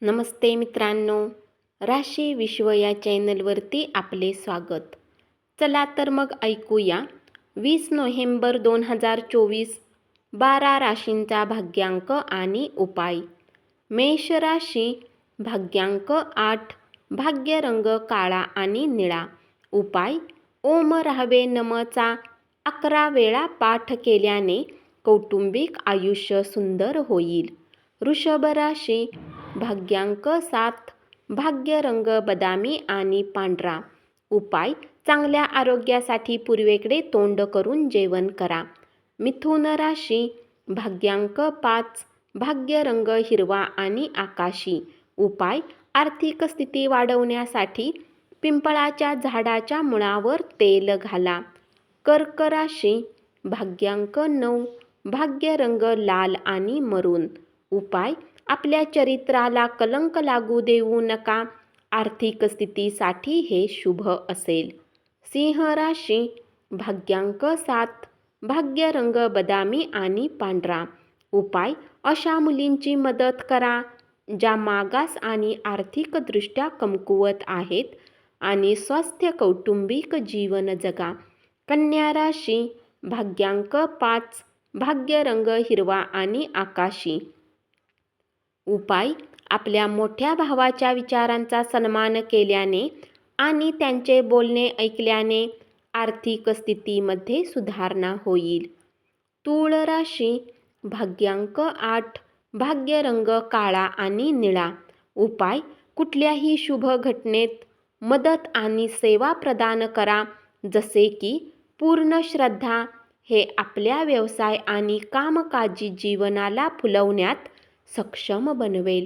नमस्ते मित्रांनो, राशी विश्व या चॅनलवरती आपले स्वागत. चला तर मग ऐकूया 20 नोव्हेंबर 2024 12 राशींचा भाग्यांक आणि उपाय. मेष राशी, भाग्यांक 8, भाग्य रंग काळा आणि निळा. उपाय: ओम राहवे नमचा 11 वेळा पाठ केल्याने कौटुंबिक आयुष्य सुंदर होईल. वृषभ राशी, भाग्यांक 7, भाग्य रंग बदामी आणि पांढरा. उपाय: चांगल्या आरोग्यासाठी पूर्वेकडे तोंड करून जेवण करा. मिथुन राशी, भाग्यांक 5, भाग्य रंग हिरवा आणि आकाशी. उपाय: आर्थिक स्थिती वाढवण्यासाठी पिंपळाच्या झाडाच्या मुळावर तेल घाला. कर्क राशी, भाग्यांक 9, भाग्य रंग लाल आणि मरून. उपाय: आपल्या चरित्राला कलंक लागू देऊ नका. आर्थिक स्थितीसाठी हे शुभ असेल. सिंह राशी, भाग्यांक 7, भाग्य रंग बदामी आणि पांढरा. उपाय: अशा मुलींची मदत करा ज्या मागास आणि आर्थिकदृष्ट्या कमकुवत आहेत आणि स्वस्थ कौटुंबिक जीवन जगा. कन्या राशी, भाग्यांक 5, भाग्य रंग हिरवा आणि आकाशी. उपाय: आपल्या मोठ्या भावाच्या विचारांचा सन्मान केल्याने आणि त्यांचे बोलणे ऐकल्याने आर्थिक स्थितीमध्ये सुधारणा होईल. तूळ राशी, भाग्यांक 8, भाग्य रंग काळा आणि निळा. उपाय: कुठल्याही शुभ घटनेत मदत आणि सेवा प्रदान करा, जसे की पूर्ण श्रद्धा. हे आपल्या व्यवसाय आणि कामकाजी जीवनाला फुलवण्यात सक्षम बनवेल.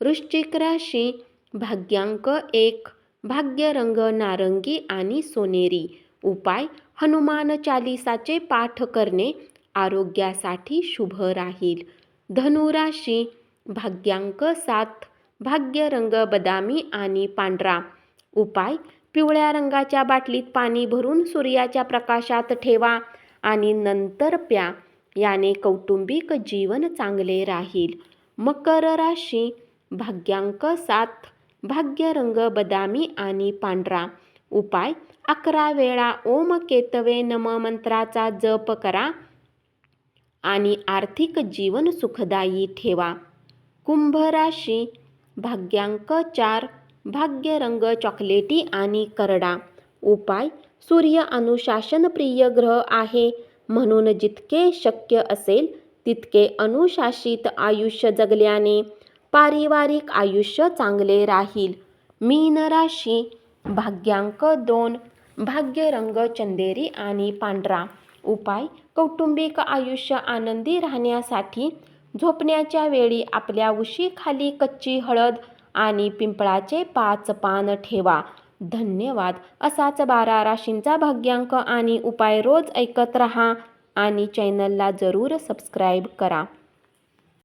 वृश्चिक राशी, भाग्यांक 1, भाग्य रंग नारंगी आणि सोनेरी. उपाय: हनुमान चालीसाचे पाठ करणे आरोग्यासाठी शुभ राहील. धनु राशी, भाग्यांक 7, भाग्य रंग बदामी आणि पांढरा. उपाय: पिवळ्या रंगाच्या बाटलीत पाणी भरून सूर्याच्या प्रकाशात ठेवा आणि नंतर प्या. याने कौटुंबिक जीवन चांगले राहील. मकर राशी, भाग्यांक 7, भाग्य रंग बदामी आणि पांढरा. उपाय: 11 वेळा ओम केतवे नम मंत्राचा जप करा आणि आर्थिक जीवन सुखदायी ठेवा. कुंभ राशी, भाग्यांक 4, भाग्य रंग चॉकलेटी आणि करडा. उपाय: सूर्य अनुशासनप्रिय ग्रह आहे, म्हणून जितके शक्य असेल तितके अनुशासित आयुष्य जगल्याने पारिवारिक आयुष्य चांगले राहील. मीन राशी, भाग्यांक 2, भाग्य रंग चंदेरी आणि पांढरा. उपाय: कौटुंबिक आयुष्य आनंदी राहण्यासाठी झोपण्याच्या वेळी आपल्या उशीखाली कच्ची हळद आणि पिंपळाचे 5 पान ठेवा. धन्यवाद. असाच 12 राशींचा भाग्यांक आणि उपाय रोज ऐकत रहा आणि चॅनलला जरूर सबस्क्राईब करा.